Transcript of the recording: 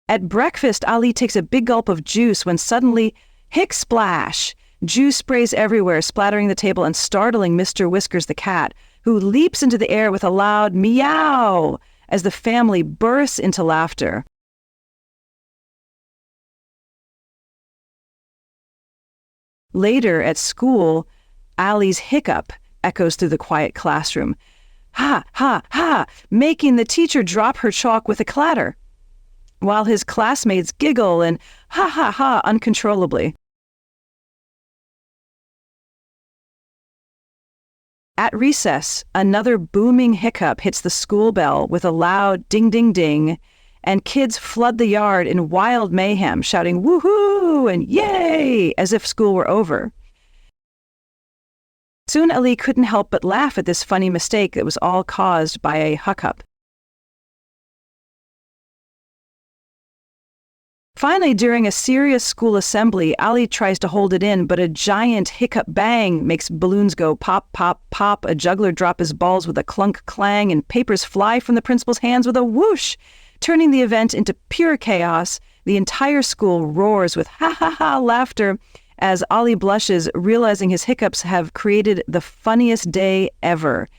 At breakfast, Ali takes a big gulp of juice when suddenly, hic splash! Juice sprays everywhere, splattering the table and startling Mr. Whiskers the cat, who leaps into the air with a loud meow as the family bursts into laughter. Later at school, Ali's hiccup echoes through the quiet classroom. Ha, ha, ha, making the teacher drop her chalk with a clatter, while his classmates giggle and ha, ha, ha uncontrollably. At recess, another booming hiccup hits the school bell with a loud ding, ding, ding, and kids flood the yard in wild mayhem, shouting woohoo and yay as if school were over. Soon Ali couldn't help but laugh at this funny mistake that was all caused by a hiccup. Finally, during a serious school assembly, Ali tries to hold it in, but a giant hiccup bang makes balloons go pop, pop, pop, a juggler drop his balls with a clunk clang, and papers fly from the principal's hands with a whoosh, turning the event into pure chaos. The entire school roars with ha ha ha laughter as Ali blushes, realizing his hiccups have created the funniest day ever.